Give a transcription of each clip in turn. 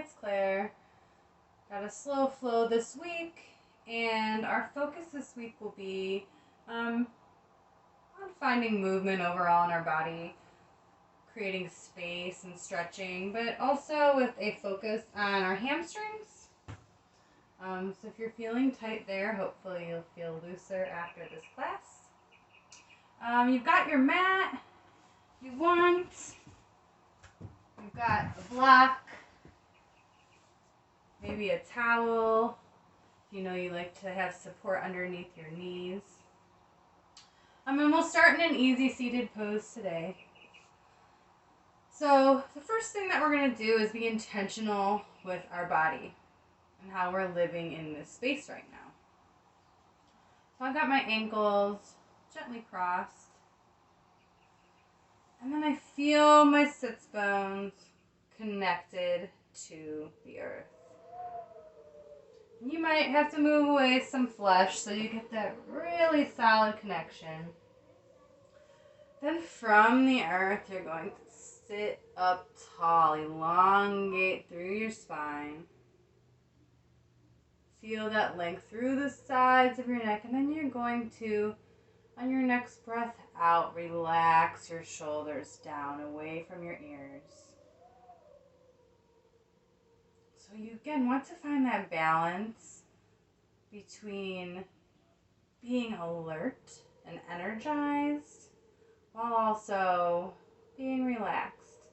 it's Claire. Got a slow flow this week, and our focus this week will be on finding movement overall in our body, creating space and stretching, but also with a focus on our hamstrings. So if you're feeling tight there, hopefully you'll feel looser after this class. You've got your mat. You've got a block, maybe a towel. You know you like to have support underneath your knees. And we'll start in an easy seated pose today. So the first thing that we're going to do is be intentional with our body and how we're living in this space right now. So I've got my ankles gently crossed. And then I feel my sits bones connected to the earth. You might have to move away some flesh so you get that really solid connection. Then from the earth, you're going to sit up tall, elongate through your spine. Feel that length through the sides of your neck, and then you're going to, on your next breath out, relax your shoulders down away from your ears. So you again want to find that balance between being alert and energized while also being relaxed.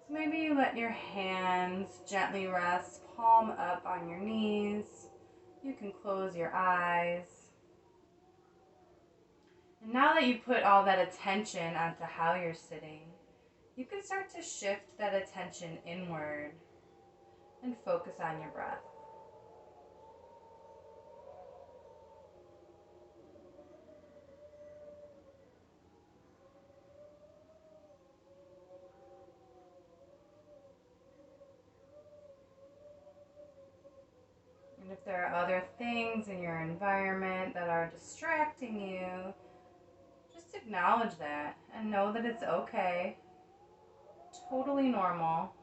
So maybe you let your hands gently rest, palm up on your knees. You can close your eyes. And now that you put all that attention onto how you're sitting, you can start to shift that attention inward and focus on your breath. And if there are other things in your environment that are distracting you, just acknowledge that and know that it's okay, totally normal.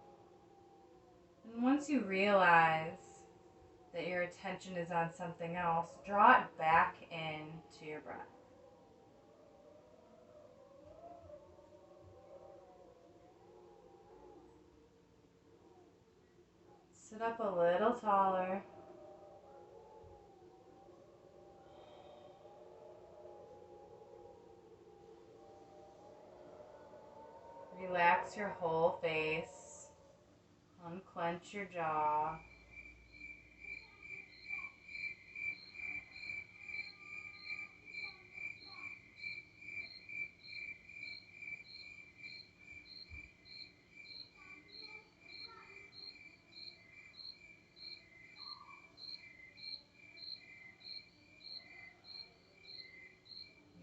And once you realize that your attention is on something else, draw it back into your breath. Sit up a little taller. Relax your whole face. Unclench your jaw.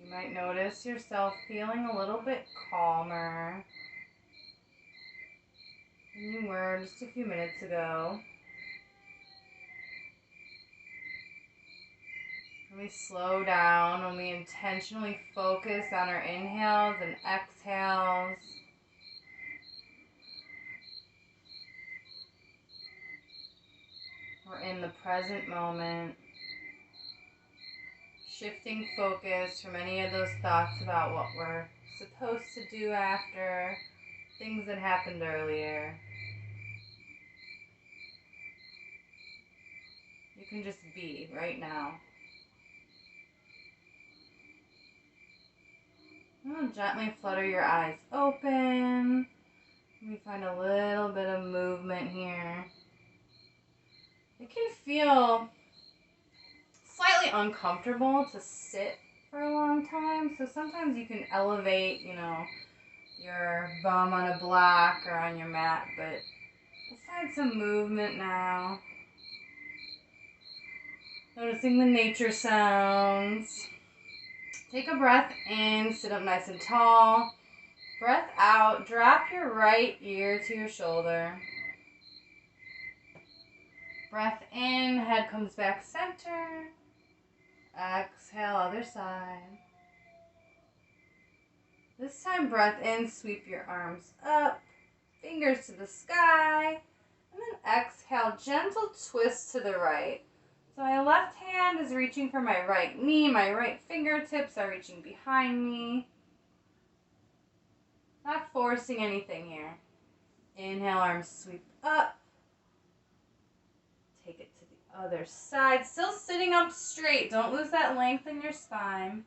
You might notice yourself feeling a little bit calmer than you were just a few minutes ago. When we slow down, when we intentionally focus on our inhales and exhales, we're in the present moment, shifting focus from any of those thoughts about what we're supposed to do after, things that happened earlier. You can just be right now. Gently flutter your eyes open. Let me find a little bit of movement here. It can feel slightly uncomfortable to sit for a long time, so sometimes you can elevate, your bum on a block or on your mat, but we'll find some movement now. Noticing the nature sounds. Take a breath in, sit up nice and tall. Breath out, drop your right ear to your shoulder. Breath in, head comes back center. Exhale, other side. This time, breath in, sweep your arms up, fingers to the sky, and then exhale, gentle twist to the right. So my left hand is reaching for my right knee. My right fingertips are reaching behind me. Not forcing anything here. Inhale, arms sweep up. Take it to the other side. Still sitting up straight. Don't lose that length in your spine.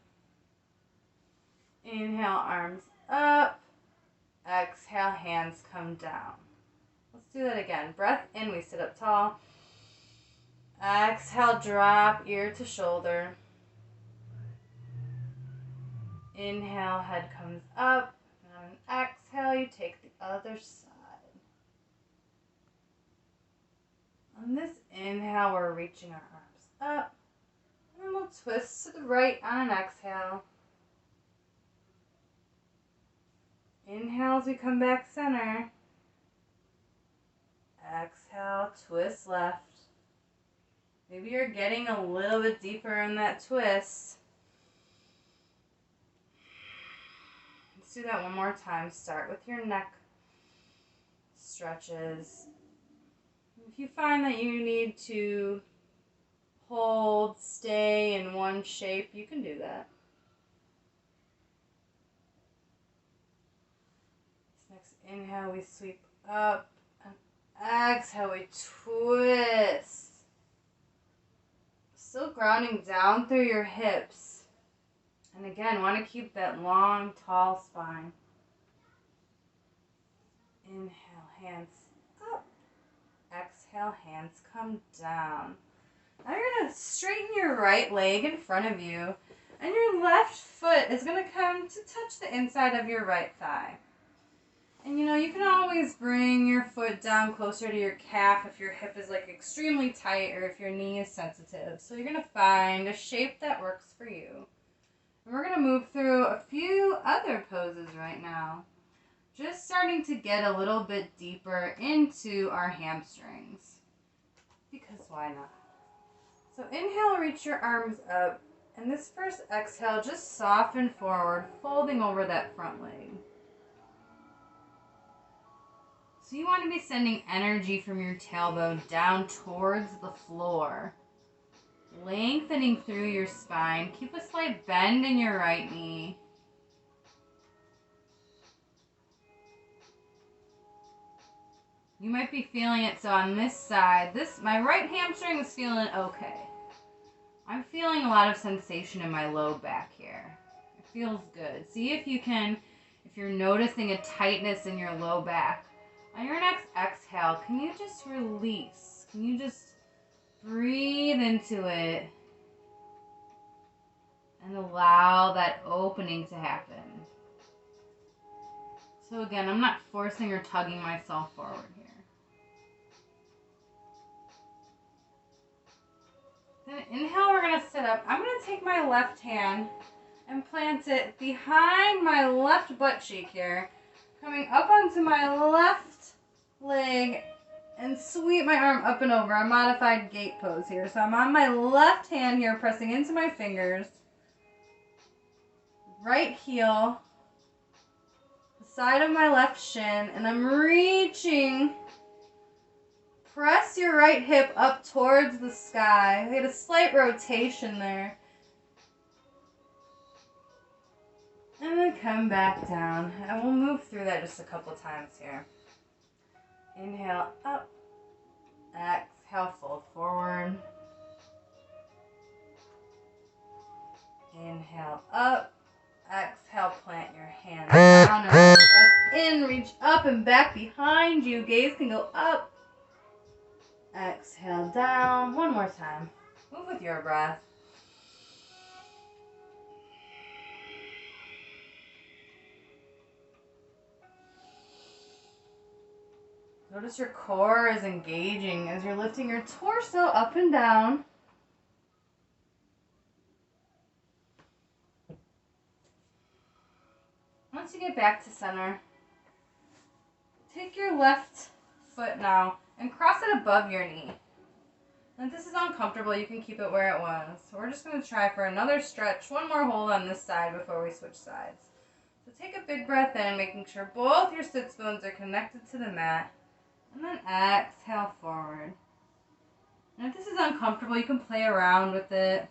Inhale, arms up. Exhale, hands come down. Let's do that again. Breath in, we sit up tall. Exhale, drop ear to shoulder. Inhale, head comes up. And on an exhale, you take the other side. On this inhale, we're reaching our arms up. And then we'll twist to the right on an exhale. Inhale as we come back center. Exhale, twist left. Maybe you're getting a little bit deeper in that twist. Let's do that one more time. Start with your neck stretches. If you find that you need to hold, stay in one shape, you can do that. This next inhale, we sweep up. And exhale, we twist. Still grounding down through your hips. And again, want to keep that long, tall spine. Inhale, hands up. Exhale, hands come down. Now you're going to straighten your right leg in front of you. And your left foot is going to come to touch the inside of your right thigh. And you can always bring your foot down closer to your calf if your hip is like extremely tight or if your knee is sensitive. So you're going to find a shape that works for you. And we're going to move through a few other poses right now. Just starting to get a little bit deeper into our hamstrings. Because why not? So inhale, reach your arms up. And this first exhale, just soften forward, folding over that front leg. So you want to be sending energy from your tailbone down towards the floor. Lengthening through your spine. Keep a slight bend in your right knee. You might be feeling it. So on this side, my right hamstring is feeling okay. I'm feeling a lot of sensation in my low back here. It feels good. See if you're noticing a tightness in your low back. On your next exhale, can you just release? Can you just breathe into it and allow that opening to happen? So again, I'm not forcing or tugging myself forward here. Then inhale, we're going to sit up. I'm going to take my left hand and plant it behind my left butt cheek here. Coming up onto my left leg and sweep my arm up and over. A modified gate pose here. So I'm on my left hand here, pressing into my fingers. Right heel. The side of my left shin. And I'm reaching. Press your right hip up towards the sky. We had a slight rotation there. And then come back down. And we'll move through that just a couple times here. Inhale up. Exhale, fold forward. Inhale up. Exhale, plant your hands down. And breath in, reach up and back behind you. Gaze can go up. Exhale down. One more time. Move with your breath. Notice your core is engaging as you're lifting your torso up and down. Once you get back to center, take your left foot now and cross it above your knee. And if this is uncomfortable, you can keep it where it was. So we're just going to try for another stretch. One more hold on this side before we switch sides. So take a big breath in, making sure both your sits bones are connected to the mat. And then exhale forward. And if this is uncomfortable, you can play around with it.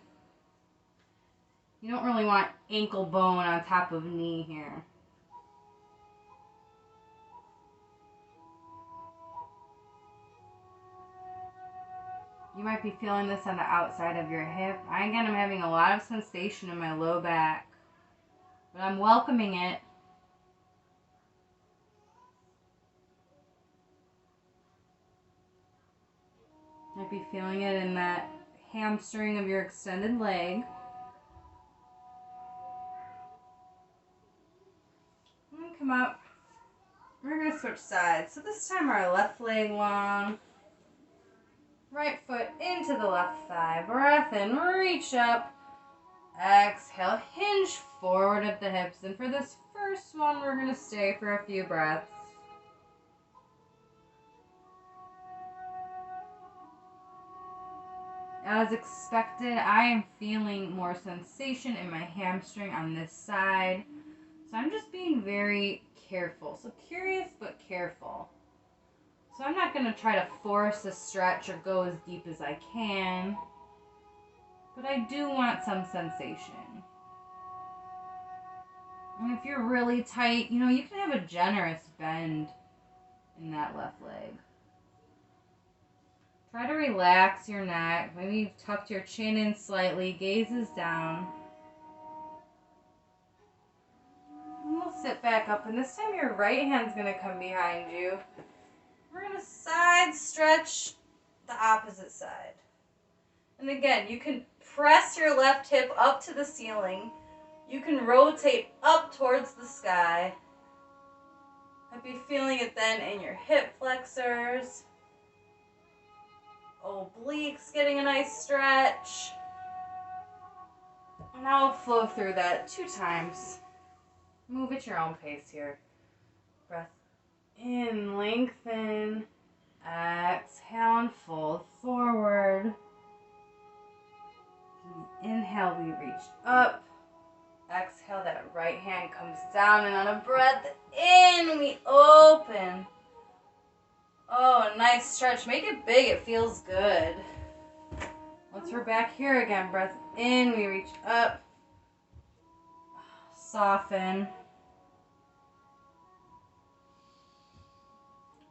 You don't really want ankle bone on top of knee here. You might be feeling this on the outside of your hip. Again, I'm having a lot of sensation in my low back, but I'm welcoming it. Might be feeling it in that hamstring of your extended leg. And come up. We're going to switch sides. So this time our left leg long. Right foot into the left thigh. Breath in, reach up. Exhale, hinge forward at the hips. And for this first one, we're going to stay for a few breaths. As expected, I am feeling more sensation in my hamstring on this side. So I'm just being very careful. So curious but careful. So I'm not going to try to force a stretch or go as deep as I can. But I do want some sensation. And if you're really tight, you can have a generous bend in that left leg. Try to relax your neck. Maybe you've tucked your chin in slightly, gazes down. And we'll sit back up, and this time your right hand's going to come behind you. We're going to side stretch the opposite side. And again, you can press your left hip up to the ceiling. You can rotate up towards the sky. I'd be feeling it then in your hip flexors. Obliques getting a nice stretch. And now we'll flow through that 2 times. Move at your own pace here. Breath in, lengthen. Exhale and fold forward. Inhale, we reach up. Exhale, that right hand comes down, and on a breath in, we open. Oh, a nice stretch. Make it big. It feels good. Once we're back here again, breath in, we reach up. Soften.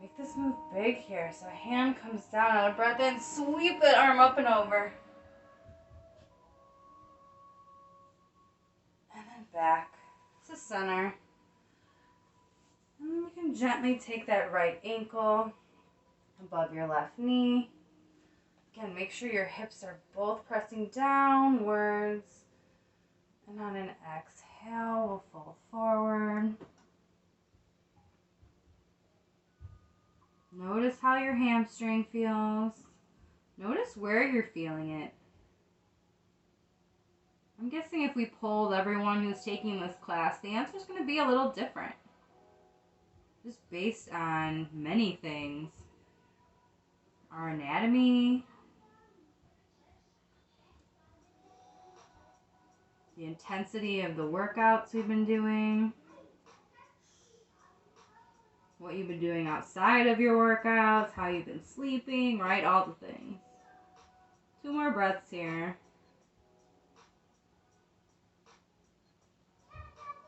Make this move big here. So a hand comes down on a breath in. Sweep that arm up and over. And then back to center. And then you can gently take that right ankle above your left knee. Again, make sure your hips are both pressing downwards. And on an exhale, we'll fold forward. Notice how your hamstring feels. Notice where you're feeling it. I'm guessing if we polled everyone who's taking this class, the answer is going to be a little different. Just based on many things. Our anatomy, the intensity of the workouts we've been doing, what you've been doing outside of your workouts, how you've been sleeping, right? All the things. 2 more breaths here.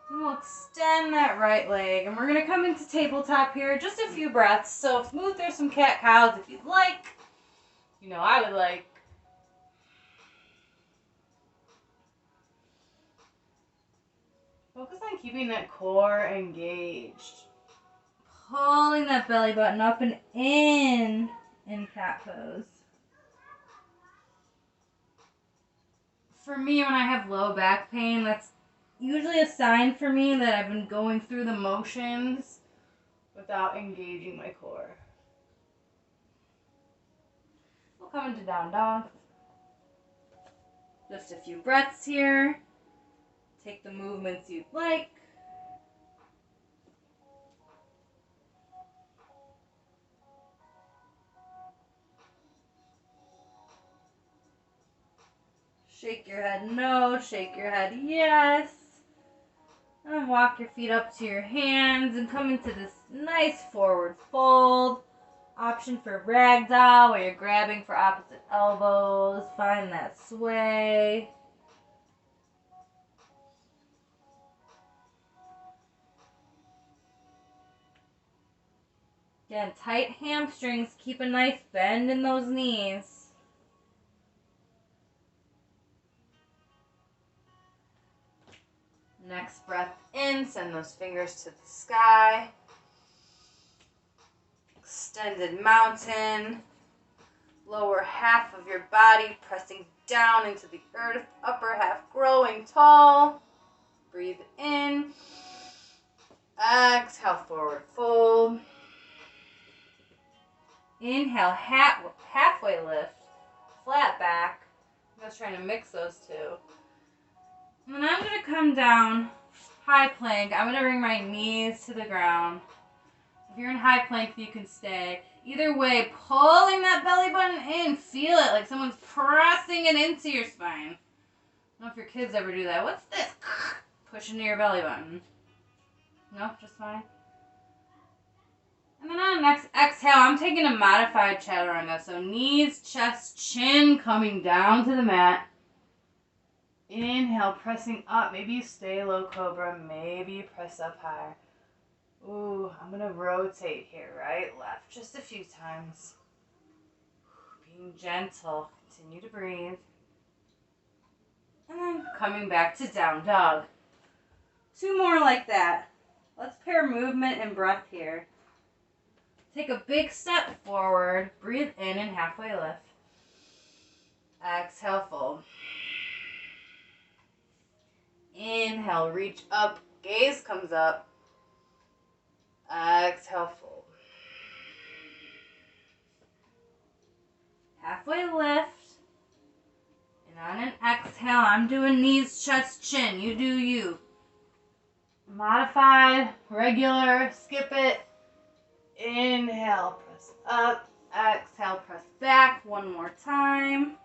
And we'll extend that right leg. And we're going to come into tabletop here. Just a few breaths. So move through some cat-cows if you'd like. I would like. Focus on keeping that core engaged. Pulling that belly button up and in cat pose. For me, when I have low back pain, that's usually a sign for me that I've been going through the motions without engaging my core. We'll come into down dog. Just a few breaths here. Take the movements you'd like. Shake your head no, shake your head yes. And walk your feet up to your hands and come into this nice forward fold. Option for ragdoll, where you're grabbing for opposite elbows. Find that sway. Again, tight hamstrings. Keep a nice bend in those knees. Next breath in, send those fingers to the sky. Extended mountain. Lower half of your body pressing down into the earth. Upper half growing tall. Breathe in. Exhale, forward fold. Inhale, halfway lift. Flat back. I'm just trying to mix those two. And then I'm going to come down, high plank. I'm going to bring my knees to the ground. If you're in high plank, you can stay. Either way, pulling that belly button in. Feel it like someone's pressing it into your spine. I don't know if your kids ever do that. What's this? Push into your belly button. No, just fine. And then on the next exhale, I'm taking a modified chaturanga. So knees, chest, chin coming down to the mat. Inhale, pressing up. Maybe you stay low cobra. Maybe you press up higher. Ooh, I'm going to rotate here, right, left, just a few times. Being gentle. Continue to breathe. And then coming back to down dog. 2 more like that. Let's pair movement and breath here. Take a big step forward. Breathe in and halfway lift. Exhale, fold. Inhale, reach up. Gaze comes up. Exhale, fold. Halfway lift. And on an exhale, I'm doing knees, chest, chin. You do you. Modified, regular, skip it. Inhale, press up. Exhale, press back. 1 more time.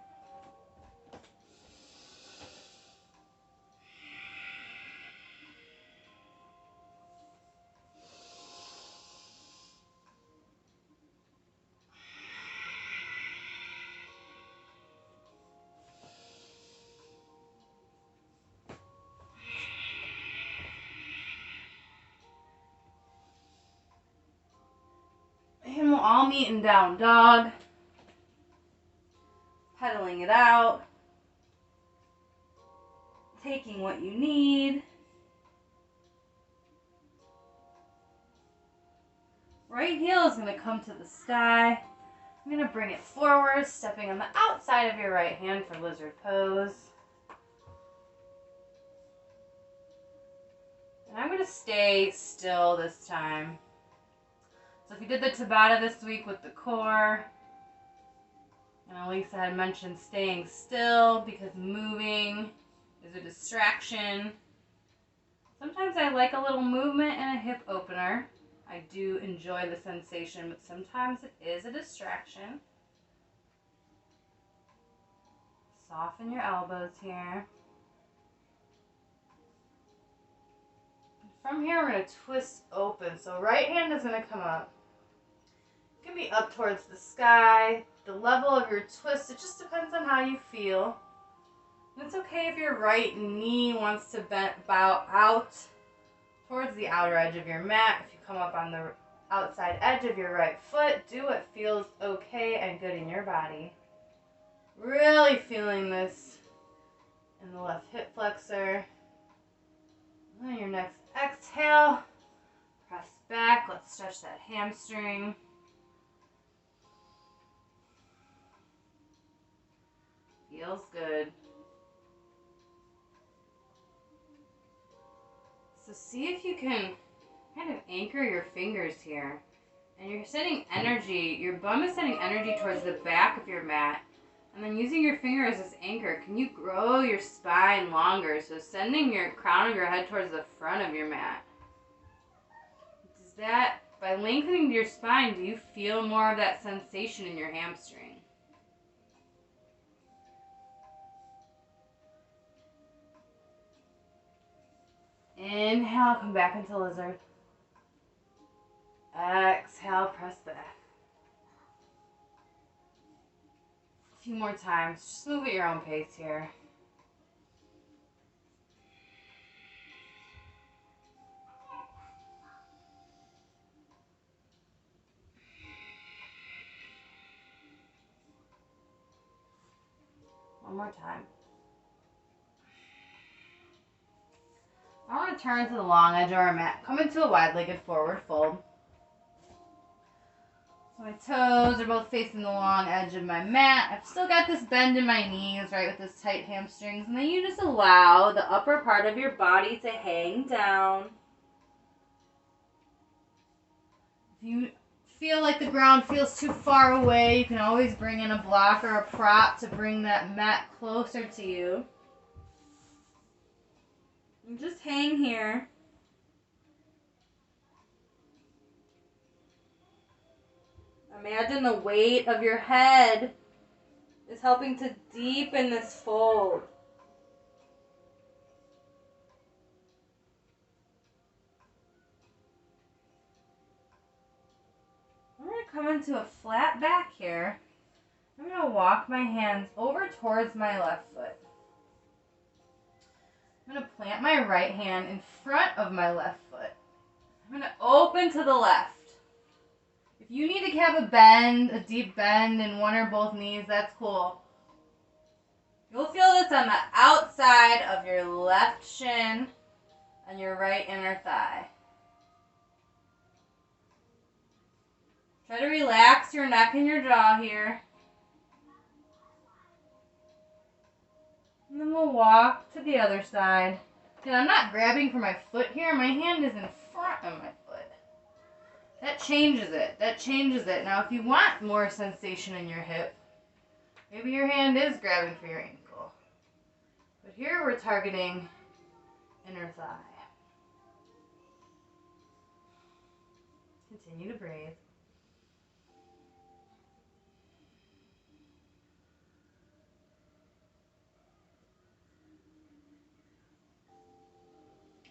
And we'll all meet in down dog. Pedaling it out. Taking what you need. Right heel is going to come to the sky. I'm going to bring it forward, stepping on the outside of your right hand for lizard pose. And I'm going to stay still this time. So if you did the Tabata this week with the core, and Elisa had mentioned staying still because moving is a distraction. Sometimes I like a little movement and a hip opener. I do enjoy the sensation, but sometimes it is a distraction. Soften your elbows here. From here, we're going to twist open. So right hand is going to come up. It can be up towards the sky. The level of your twist, it just depends on how you feel. And it's okay if your right knee wants to bow out towards the outer edge of your mat. If you come up on the outside edge of your right foot, do what feels okay and good in your body. Really feeling this in the left hip flexor. And on your next exhale, press back. Let's stretch that hamstring. Feels good. So see if you can kind of anchor your fingers here. And you're sending energy, your bum is sending energy towards the back of your mat. And then using your finger as this anchor, can you grow your spine longer? So sending your crown of your head towards the front of your mat. Does that, by lengthening your spine, do you feel more of that sensation in your hamstring? Inhale, come back into lizard. Exhale, press back. A few more times. Just move at your own pace here. One more time. I want to turn to the long edge of our mat. Come into a wide-legged forward fold. So my toes are both facing the long edge of my mat. I've still got this bend in my knees, right, with this tight hamstrings. And then you just allow the upper part of your body to hang down. If you feel like the ground feels too far away, you can always bring in a block or a prop to bring that mat closer to you. And just hang here. Imagine the weight of your head is helping to deepen this fold. I'm going to come into a flat back here. I'm going to walk my hands over towards my left foot. I'm going to plant my right hand in front of my left foot. I'm going to open to the left. If you need to have a bend, a deep bend in one or both knees, that's cool. You'll feel this on the outside of your left shin and your right inner thigh. Try to relax your neck and your jaw here. And then we'll walk to the other side. And I'm not grabbing for my foot here. My hand is in front of my foot. That changes it. That changes it. Now, if you want more sensation in your hip, maybe your hand is grabbing for your ankle. But here we're targeting inner thigh. Continue to breathe.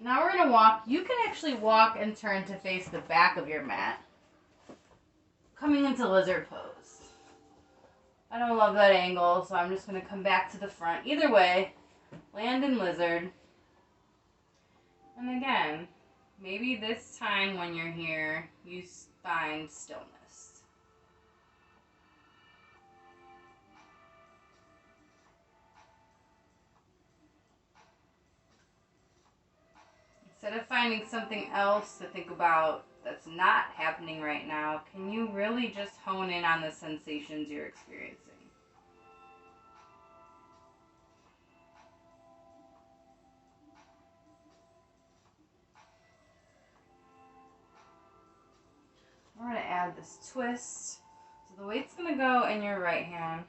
Now we're going to walk. You can actually walk and turn to face the back of your mat. Coming into lizard pose. I don't love that angle, so I'm just going to come back to the front. Either way, land in lizard. And again, maybe this time when you're here, you find stillness. Instead of finding something else to think about that's not happening right now, can you really just hone in on the sensations you're experiencing? We're going to add this twist. So the weight's going to go in your right hand.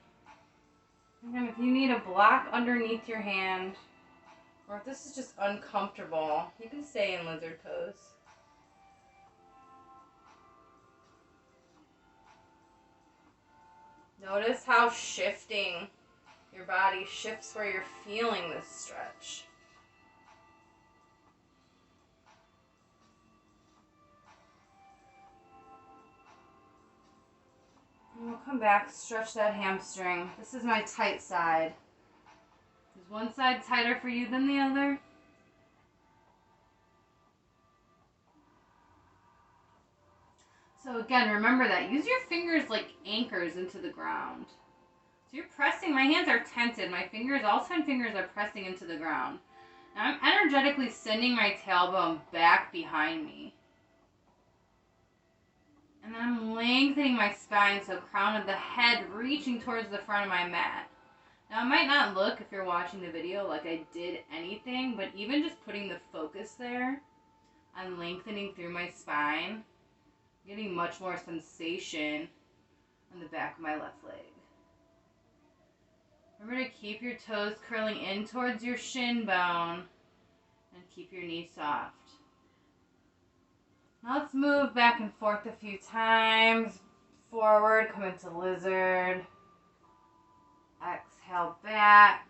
Again, if you need a block underneath your hand, or if this is just uncomfortable, you can stay in lizard pose. Notice how shifting your body shifts where you're feeling this stretch. And we'll come back, stretch that hamstring. This is my tight side. Is one side tighter for you than the other? So again, remember that. Use your fingers like anchors into the ground. So you're pressing, my hands are tented. My fingers, all 10 fingers are pressing into the ground. Now I'm energetically sending my tailbone back behind me. And then I'm lengthening my spine, so crown of the head reaching towards the front of my mat. Now it might not look, if you're watching the video, like I did anything, but even just putting the focus there on lengthening through my spine, getting much more sensation on the back of my left leg. Remember to keep your toes curling in towards your shin bone and keep your knee soft. Now let's move back and forth a few times. Forward, come into lizard. Exhale back.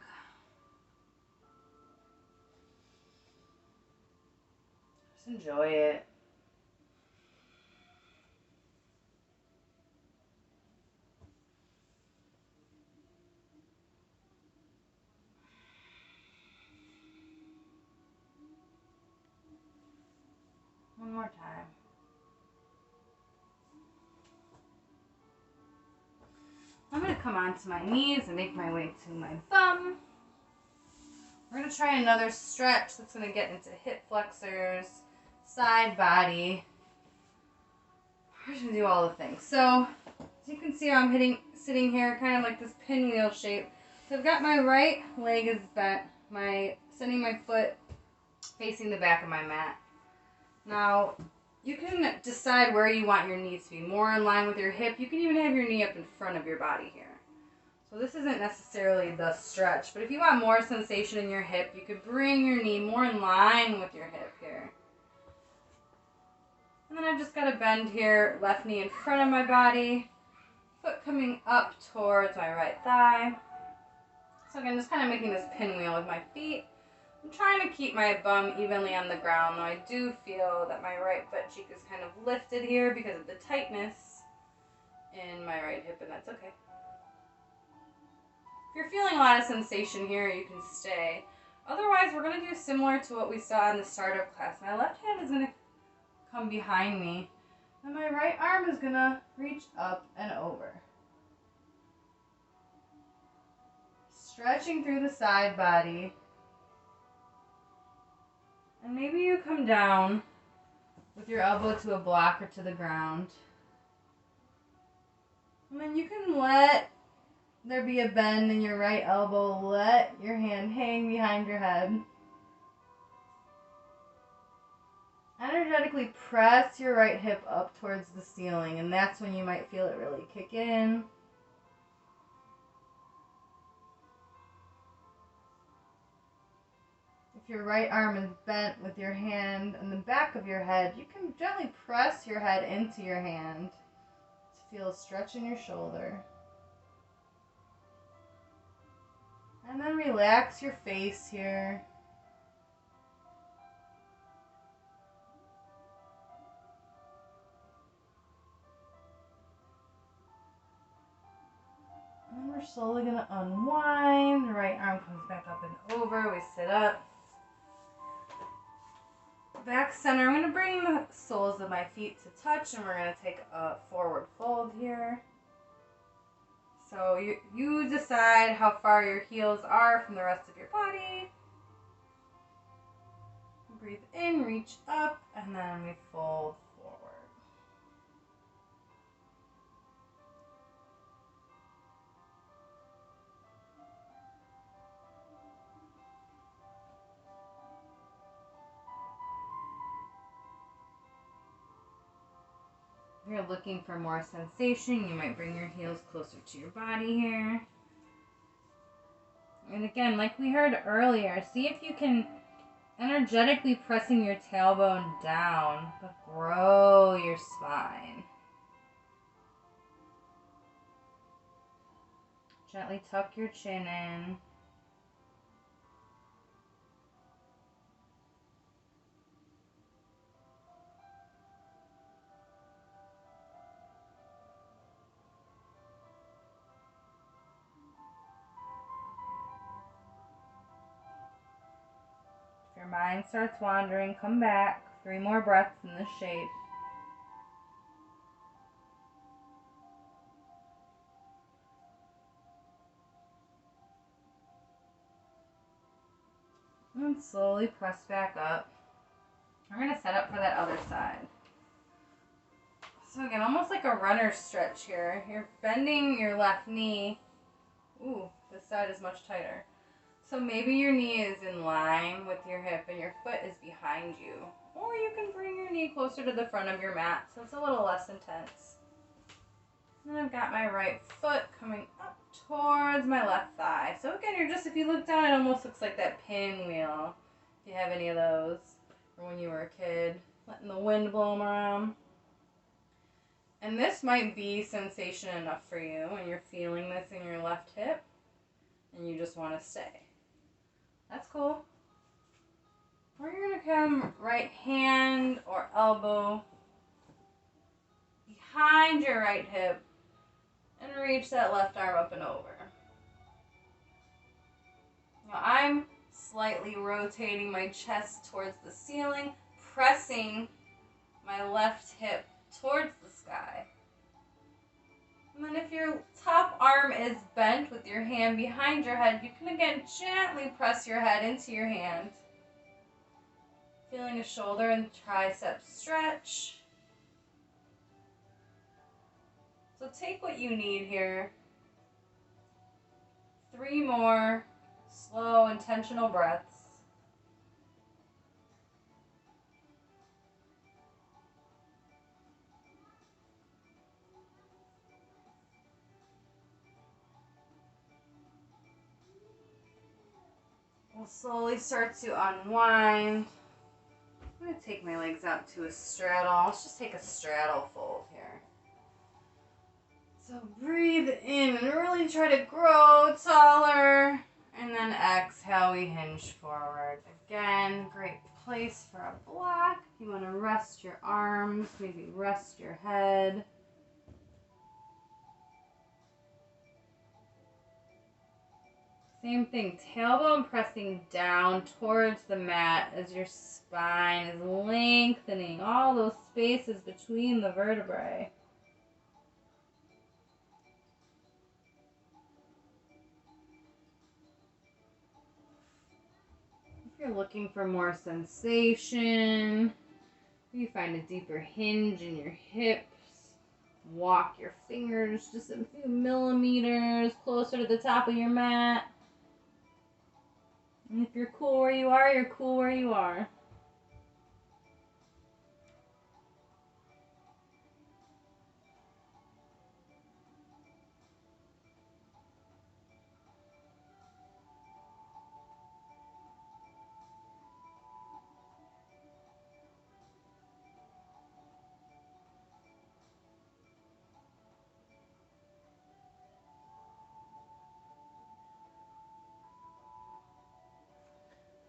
Just enjoy it. come onto my knees and make my way to my bum. We're going to try another stretch that's going to get into hip flexors, side body. We're just going to do all the things. So, as you can see, I'm sitting here kind of like this pinwheel shape. So I've got my right leg is bent, sending my foot facing the back of my mat. Now, you can decide where you want your knees to be. More in line with your hip. You can even have your knee up in front of your body here. So this isn't necessarily the stretch, but if you want more sensation in your hip, you could bring your knee more in line with your hip here. And then I've just got to bend here, left knee in front of my body, foot coming up towards my right thigh. So again, just kind of making this pinwheel with my feet. I'm trying to keep my bum evenly on the ground, though I do feel that my right butt cheek is kind of lifted here because of the tightness in my right hip, and that's okay. If you're feeling a lot of sensation here, you can stay. Otherwise, we're going to do similar to what we saw in the start of class. My left hand is going to come behind me, and my right arm is going to reach up and over. Stretching through the side body. And maybe you come down with your elbow to a block or to the ground. And then you can let there be a bend in your right elbow. Let your hand hang behind your head. Energetically press your right hip up towards the ceiling, and that's when you might feel it really kick in. If your right arm is bent with your hand on the back of your head, you can gently press your head into your hand to feel a stretch in your shoulder. And then relax your face here. And we're slowly going to unwind. The right arm comes back up and over. We sit up. Back center. I'm going to bring the soles of my feet to touch, and we're going to take a forward fold here. So you decide how far your heels are from the rest of your body. Breathe in, reach up, and then we fold forward. If you're looking for more sensation, you might bring your heels closer to your body here. And again, like we heard earlier, see if you can energetically pressing your tailbone down, but grow your spine. Gently tuck your chin in. If your mind starts wandering, come back. 3 more breaths in this shape. And slowly press back up. We're going to set up for that other side. So again, almost like a runner stretch here. You're bending your left knee. Ooh, this side is much tighter. So maybe your knee is in line with your hip and your foot is behind you. Or you can bring your knee closer to the front of your mat so it's a little less intense. And I've got my right foot coming up towards my left thigh. So again, if you look down, it almost looks like that pinwheel. If you have any of those, or when you were a kid, letting the wind blow them around. And this might be sensation enough for you when you're feeling this in your left hip and you just want to stay. That's cool. Or you're going to come right hand or elbow behind your right hip and reach that left arm up and over. Now I'm slightly rotating my chest towards the ceiling, pressing my left hip towards the sky. And then if your top arm is bent with your hand behind your head, you can again gently press your head into your hand. Feeling a shoulder and tricep stretch. So take what you need here. 3 more slow, intentional breaths. We'll slowly start to unwind. I'm going to take my legs out to a straddle. Let's just take a straddle fold here. So breathe in and really try to grow taller. And then exhale, we hinge forward. Again, great place for a block. If you want to rest your arms, maybe rest your head. Same thing, tailbone pressing down towards the mat as your spine is lengthening all those spaces between the vertebrae. If you're looking for more sensation, you find a deeper hinge in your hips. Walk your fingers just a few millimeters closer to the top of your mat. And if you're cool where you are, you're cool where you are.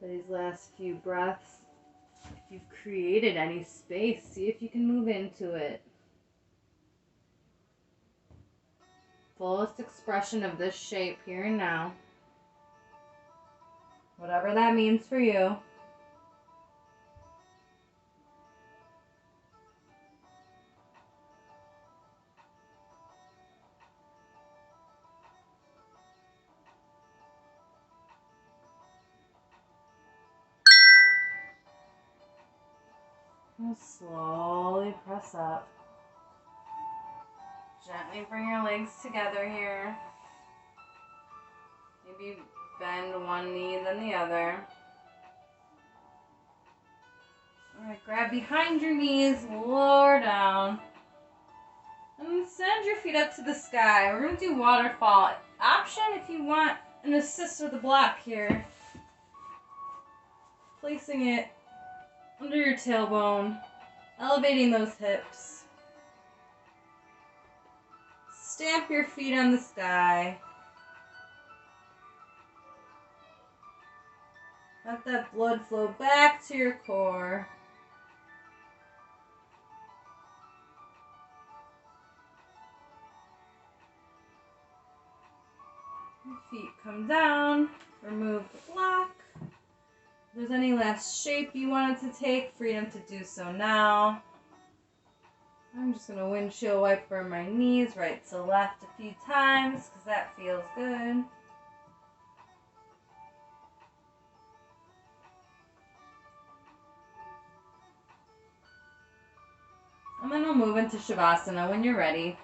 For these last few breaths, if you've created any space, see if you can move into it. Fullest expression of this shape here and now. Whatever that means for you. And slowly press up. Gently bring your legs together here. Maybe bend one knee then the other. Alright, grab behind your knees, lower down. And then send your feet up to the sky. We're going to do waterfall. Option if you want an assist with the block here. Placing it under your tailbone, elevating those hips. Stamp your feet on the sky. Let that blood flow back to your core. Your feet come down. Remove the block. If there's any last shape you wanted to take, freedom to do so now. I'm just going to windshield wiper my knees right to left a few times because that feels good. And then we'll move into Shavasana when you're ready.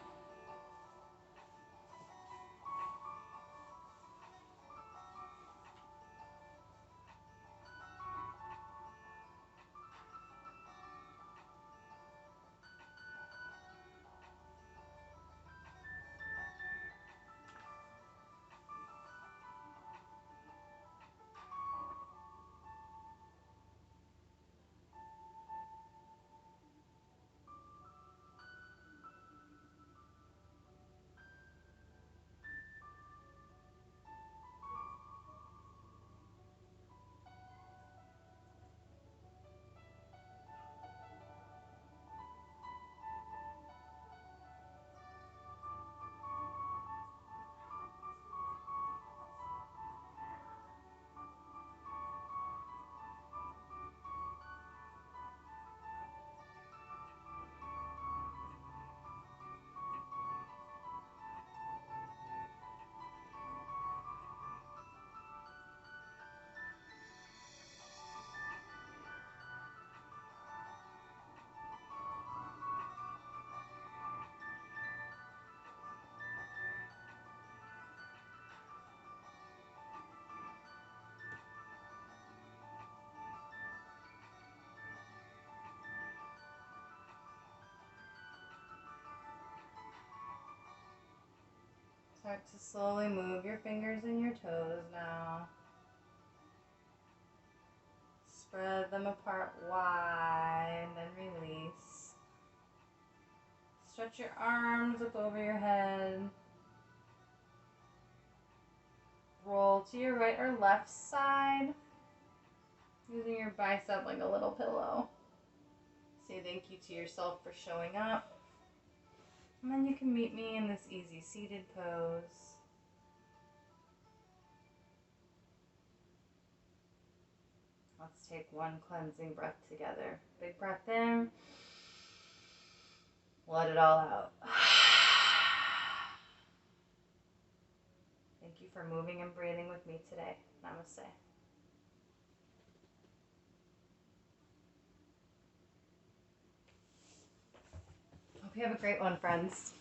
Start to slowly move your fingers and your toes now. Spread them apart wide and release. Stretch your arms up over your head. Roll to your right or left side, using your bicep like a little pillow. Say thank you to yourself for showing up. And then you can meet me in this easy seated pose. Let's take one cleansing breath together. Big breath in. Let it all out. Thank you for moving and breathing with me today. Namaste. Hope you have a great one, friends.